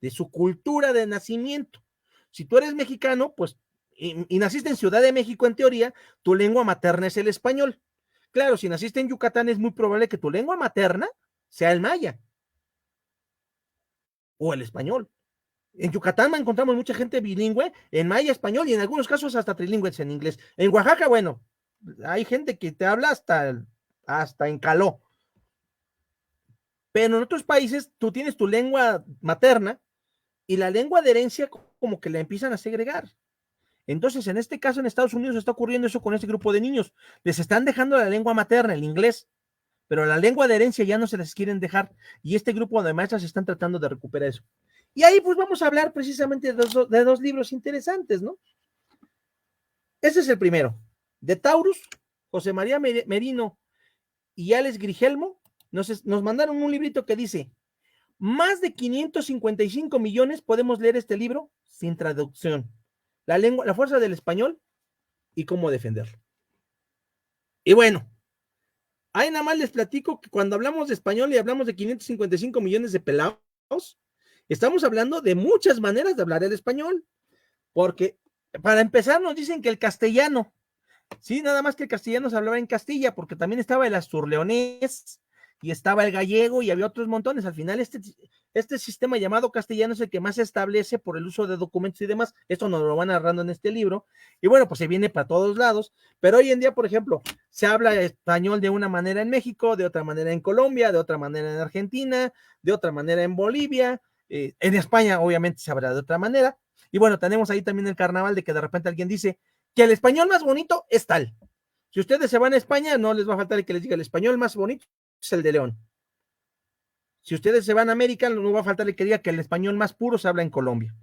de su cultura de nacimiento. Si tú eres mexicano, pues, y naciste en Ciudad de México, en teoría, tu lengua materna es el español. Claro, si naciste en Yucatán, es muy probable que tu lengua materna sea el maya o el español. En Yucatán encontramos mucha gente bilingüe en maya, español y en algunos casos hasta trilingües en inglés. En Oaxaca, bueno, hay gente que te habla hasta en caló. Pero en otros países tú tienes tu lengua materna y la lengua de herencia como que la empiezan a segregar. Entonces, en este caso, en Estados Unidos está ocurriendo eso con este grupo de niños. Les están dejando la lengua materna, el inglés, pero la lengua de herencia ya no se les quieren dejar y este grupo de maestras están tratando de recuperar eso. Y ahí pues vamos a hablar precisamente de dos libros interesantes, ¿no? Ese es el primero, de Taurus, José María Merino y Alex Grigelmo, nos mandaron un librito que dice, más de 555 millones podemos leer este libro sin traducción. La fuerza del español y cómo defenderlo. Y bueno, ahí nada más les platico que cuando hablamos de español y hablamos de 555 millones de pelados, estamos hablando de muchas maneras de hablar el español, porque para empezar nos dicen que el castellano, sí, nada más que el castellano se hablaba en Castilla, porque también estaba el asturleonés y estaba el gallego y había otros montones. Al final este sistema llamado castellano es el que más se establece por el uso de documentos y demás. Esto nos lo van narrando en este libro. Y bueno, pues se viene para todos lados. Pero hoy en día, por ejemplo, se habla español de una manera en México, de otra manera en Colombia, de otra manera en Argentina, de otra manera en Bolivia. En España, obviamente, se habla de otra manera. Y bueno, tenemos ahí también el carnaval de que de repente alguien dice que el español más bonito es tal. Si ustedes se van a España, no les va a faltar el que les diga el español más bonito es el de León. Si ustedes se van a América, no va a faltar el que diga que el español más puro se habla en Colombia.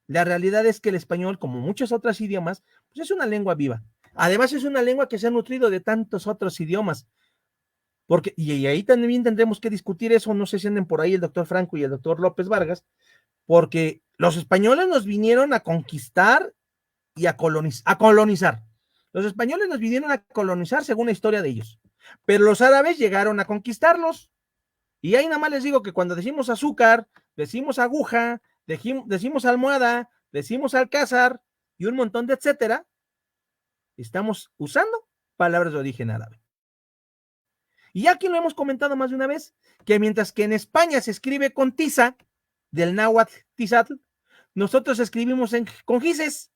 La realidad es que el español, como muchos otros idiomas, pues es una lengua viva. Además, es una lengua que se ha nutrido de tantos otros idiomas. Porque, y ahí también tendremos que discutir eso, no sé si anden por ahí el doctor Franco y el doctor López Vargas, porque los españoles nos vinieron a conquistar y a colonizar. Los españoles nos vinieron a colonizar según la historia de ellos, pero los árabes llegaron a conquistarlos. Y ahí nada más les digo que cuando decimos azúcar, decimos aguja, decimos almohada, decimos alcázar y un montón de etcétera, estamos usando palabras de origen árabe. Y aquí lo hemos comentado más de una vez, que mientras que en España se escribe con tiza, del náhuatl tizatl, nosotros escribimos con gises,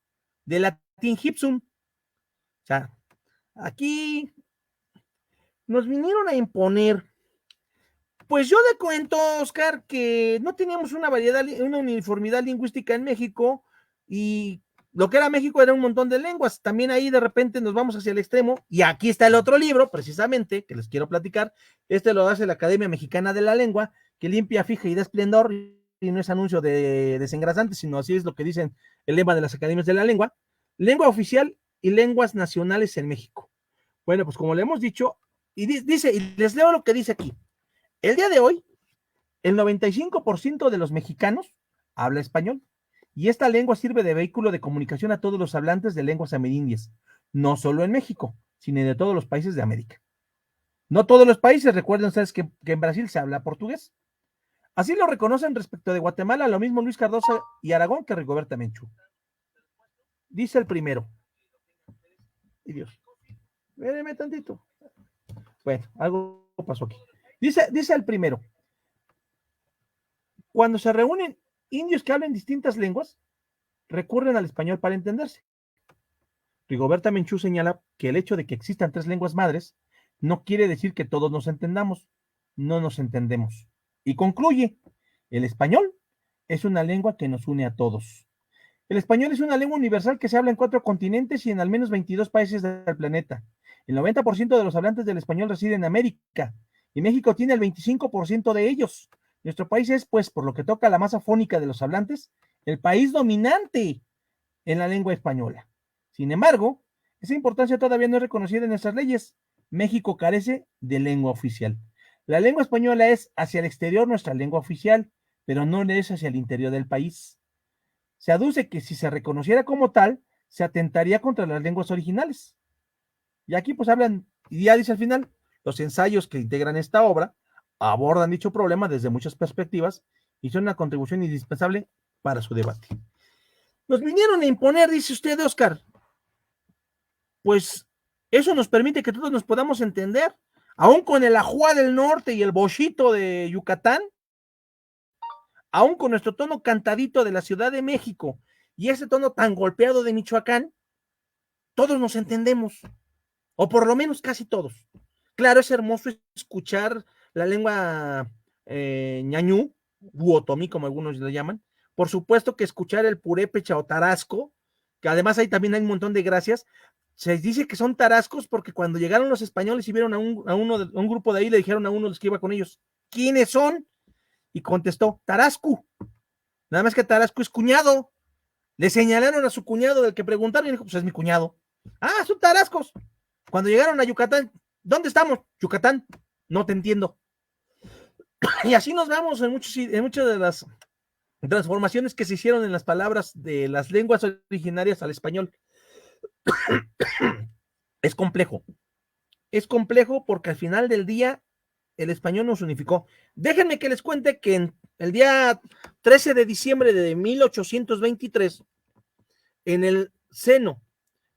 del latín gipsum. O sea, aquí nos vinieron a imponer. Pues yo le cuento, Oscar, que no teníamos una variedad, una uniformidad lingüística en México y lo que era México era un montón de lenguas. También ahí de repente nos vamos hacia el extremo y aquí está el otro libro, precisamente, que les quiero platicar. Este lo hace la Academia Mexicana de la Lengua, que limpia, fija y da esplendor y no es anuncio de desengrasante, sino así es lo que dicen el lema de las Academias de la Lengua. Lengua oficial y lenguas nacionales en México. Bueno, pues como le hemos dicho, y dice, y les leo lo que dice aquí. El día de hoy, el 95% de los mexicanos habla español y esta lengua sirve de vehículo de comunicación a todos los hablantes de lenguas amerindias, no solo en México, sino de todos los países de América. No todos los países, recuerden ustedes que en Brasil se habla portugués. Así lo reconocen respecto de Guatemala, lo mismo Luis Cardoso y Aragón que Rigoberta Menchú. Dice el primero. Y Dios, espéreme tantito. Bueno, algo pasó aquí. Dice el primero, cuando se reúnen indios que hablan distintas lenguas, recurren al español para entenderse. Rigoberta Menchú señala que el hecho de que existan 3 lenguas madres no quiere decir que todos nos entendamos, no nos entendemos. Y concluye, el español es una lengua que nos une a todos. El español es una lengua universal que se habla en 4 continentes y en al menos 22 países del planeta. El 90% de los hablantes del español residen en América y México tiene el 25% de ellos. Nuestro país es, pues, por lo que toca a la masa fónica de los hablantes, el país dominante en la lengua española. Sin embargo, esa importancia todavía no es reconocida en nuestras leyes. México carece de lengua oficial. La lengua española es hacia el exterior nuestra lengua oficial, pero no es hacia el interior del país. Se aduce que si se reconociera como tal, se atentaría contra las lenguas originales. Y aquí pues hablan, y ya dice al final, los ensayos que integran esta obra abordan dicho problema desde muchas perspectivas y son una contribución indispensable para su debate. Nos vinieron a imponer, dice usted, Oscar. Pues eso nos permite que todos nos podamos entender, aún con el ajuá del norte y el bochito de Yucatán, aún con nuestro tono cantadito de la Ciudad de México y ese tono tan golpeado de Michoacán, todos nos entendemos, o por lo menos casi todos. Claro, es hermoso escuchar la lengua ñañú, u otomí, como algunos le llaman. Por supuesto que escuchar el purépecha o tarasco, que además ahí también hay un montón de gracias. Se dice que son tarascos porque cuando llegaron los españoles y vieron a un grupo de ahí, le dijeron a uno de los que iba con ellos, ¿quiénes son? Y contestó, Tarascu. Nada más que Tarascu es cuñado. Le señalaron a su cuñado del que preguntaron y dijo, pues es mi cuñado. Ah, son tarascos. Cuando llegaron a Yucatán, ¿dónde estamos? Yucatán, no te entiendo. Y así nos vamos en muchas de las transformaciones que se hicieron en las palabras de las lenguas originarias al español. Es complejo. Es complejo porque al final del día el español nos unificó. Déjenme que les cuente que en el día 13 de diciembre de 1823, en el seno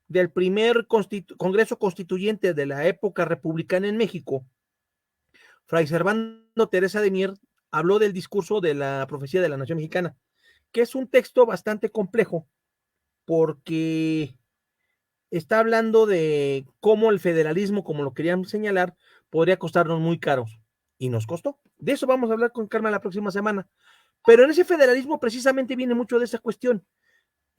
del primer Congreso Constituyente de la época republicana en México, Fray Servando Teresa de Mier habló del discurso de la profecía de la nación mexicana, que es un texto bastante complejo porque está hablando de cómo el federalismo, como lo querían señalar, podría costarnos muy caros. Y nos costó. De eso vamos a hablar con calma la próxima semana. Pero en ese federalismo precisamente viene mucho de esa cuestión.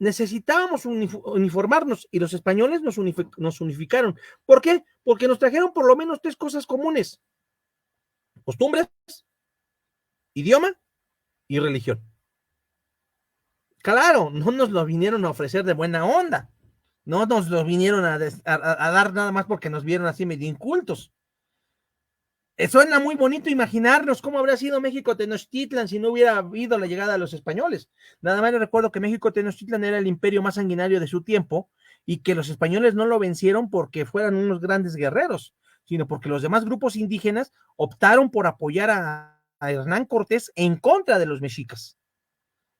Necesitábamos uniformarnos y los españoles nos unificaron. ¿Por qué? Porque nos trajeron por lo menos 3 cosas comunes: costumbres, idioma y religión. Claro, no nos lo vinieron a ofrecer de buena onda. No nos lo vinieron a dar nada más porque nos vieron así medio incultos. Suena muy bonito imaginarnos cómo habría sido México Tenochtitlan si no hubiera habido la llegada de los españoles. Nada más les recuerdo que México Tenochtitlan era el imperio más sanguinario de su tiempo y que los españoles no lo vencieron porque fueran unos grandes guerreros, sino porque los demás grupos indígenas optaron por apoyar a Hernán Cortés en contra de los mexicas.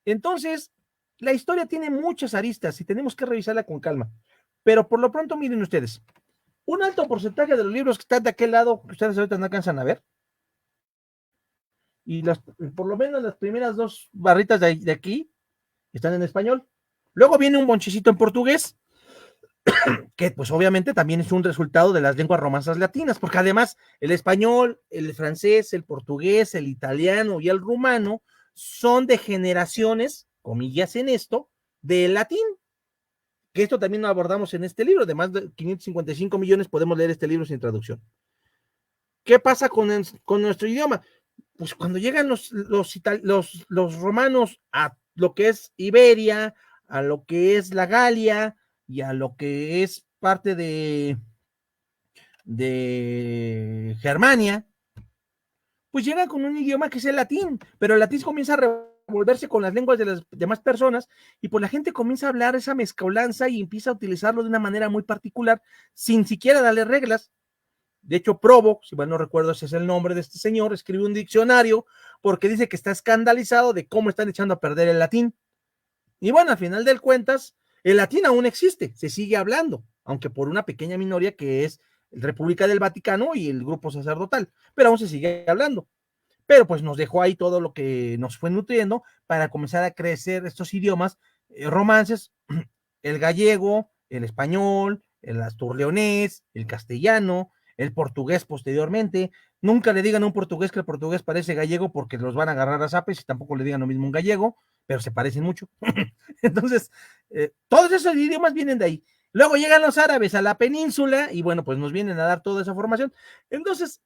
Entonces, la historia tiene muchas aristas y tenemos que revisarla con calma. Pero por lo pronto, miren ustedes, un alto porcentaje de los libros que están de aquel lado, que ustedes ahorita no alcanzan a ver, y por lo menos las primeras 2 barritas de aquí están en español. Luego viene un bonchecito en portugués, que pues obviamente también es un resultado de las lenguas romances latinas, porque además el español, el francés, el portugués, el italiano y el rumano son de generaciones, comillas en esto, del latín. Que esto también lo abordamos en este libro, de más de 555 millones podemos leer este libro sin traducción. ¿Qué pasa con nuestro idioma? Pues cuando llegan los romanos a lo que es Iberia, a lo que es la Galia y a lo que es parte de Germania, pues llegan con un idioma que es el latín, pero el latín comienza a revolverse con las lenguas de las demás personas y pues la gente comienza a hablar esa mezcolanza y empieza a utilizarlo de una manera muy particular sin siquiera darle reglas. De hecho, Probo, si mal no recuerdo ese es el nombre de este señor, escribe un diccionario porque dice que está escandalizado de cómo están echando a perder el latín. Y bueno, al final de cuentas, el latín aún existe, se sigue hablando, aunque por una pequeña minoría que es República del Vaticano y el grupo sacerdotal, pero aún se sigue hablando. Pero pues nos dejó ahí todo lo que nos fue nutriendo para comenzar a crecer estos idiomas romances, el gallego, el español, el asturleonés, el castellano, el portugués posteriormente. Nunca le digan a un portugués que el portugués parece gallego porque los van a agarrar a zapes y tampoco le digan lo mismo a un gallego, pero se parecen mucho. Entonces, todos esos idiomas vienen de ahí. Luego llegan los árabes a la península y bueno, pues nos vienen a dar toda esa formación. Entonces,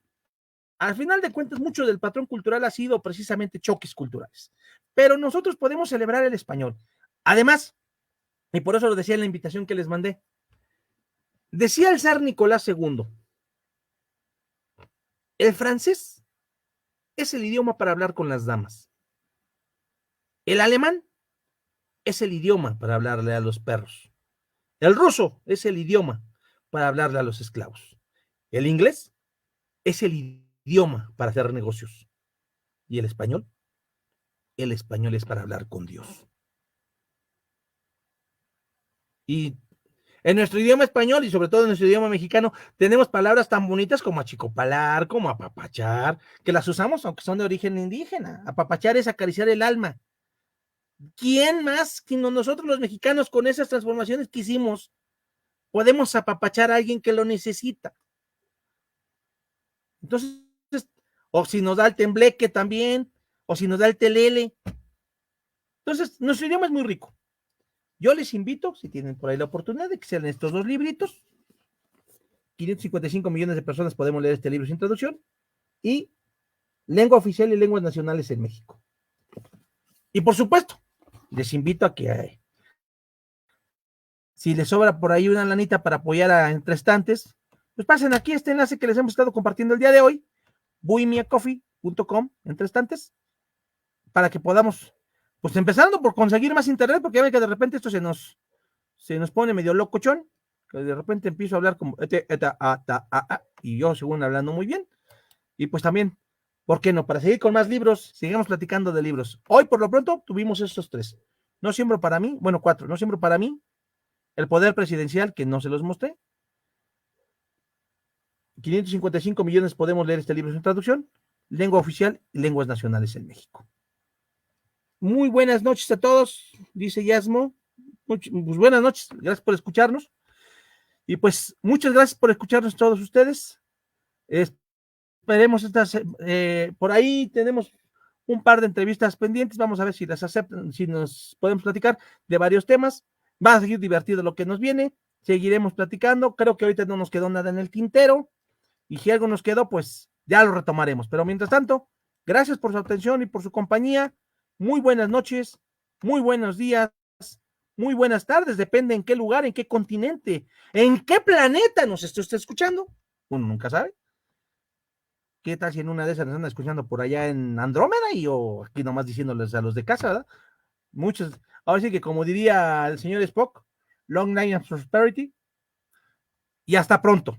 al final de cuentas, mucho del patrón cultural ha sido precisamente choques culturales. Pero nosotros podemos celebrar el español. Además, y por eso lo decía en la invitación que les mandé, decía el zar Nicolás II, el francés es el idioma para hablar con las damas. El alemán es el idioma para hablarle a los perros. El ruso es el idioma para hablarle a los esclavos. El inglés es el idioma para hacer negocios. ¿Y el español? El español es para hablar con Dios. Y en nuestro idioma español y sobre todo en nuestro idioma mexicano tenemos palabras tan bonitas como achicopalar, como apapachar, que las usamos aunque son de origen indígena. Apapachar es acariciar el alma. ¿Quién más sino nosotros los mexicanos con esas transformaciones que hicimos podemos apapachar a alguien que lo necesita? Entonces, o si nos da el tembleque también, o si nos da el telele. Entonces, nuestro idioma es muy rico. Yo les invito, si tienen por ahí la oportunidad, de que sean estos dos libritos. 555 millones de personas podemos leer este libro sin traducción. Y lengua oficial y lenguas nacionales en México. Y por supuesto, les invito a que si les sobra por ahí una lanita para apoyar a Entre Estantes, pues pasen aquí este enlace que les hemos estado compartiendo el día de hoy, buimiacoffee.com, Entre Estantes, para que podamos, pues empezando por conseguir más internet, porque ya ve que de repente esto se nos pone medio locochón, que de repente empiezo a hablar como y yo según hablando muy bien, y pues también, ¿por qué no? Para seguir con más libros, sigamos platicando de libros. Hoy por lo pronto tuvimos estos 3. No siembro para mí, bueno 4, no siembro para mí, el poder presidencial, que no se los mostré. 555 millones podemos leer este libro sin traducción, lengua oficial y lenguas nacionales en México. Muy buenas noches a todos, dice Yasmo. Pues buenas noches, gracias por escucharnos. Y pues muchas gracias por escucharnos todos ustedes. Esperemos estas, por ahí tenemos un par de entrevistas pendientes, vamos a ver si las aceptan, si nos podemos platicar de varios temas. Va a seguir divertido lo que nos viene, seguiremos platicando, creo que ahorita no nos quedó nada en el tintero, y si algo nos quedó, pues ya lo retomaremos, pero mientras tanto, gracias por su atención y por su compañía, muy buenas noches, muy buenos días, muy buenas tardes, depende en qué lugar, en qué continente, en qué planeta nos esté escuchando, uno nunca sabe. ¿Qué tal si en una de esas nos andan escuchando por allá en Andrómeda y o aquí nomás diciéndoles a los de casa, ¿verdad? Muchos, ahora sí que como diría el señor Spock, long life and prosperity y hasta pronto.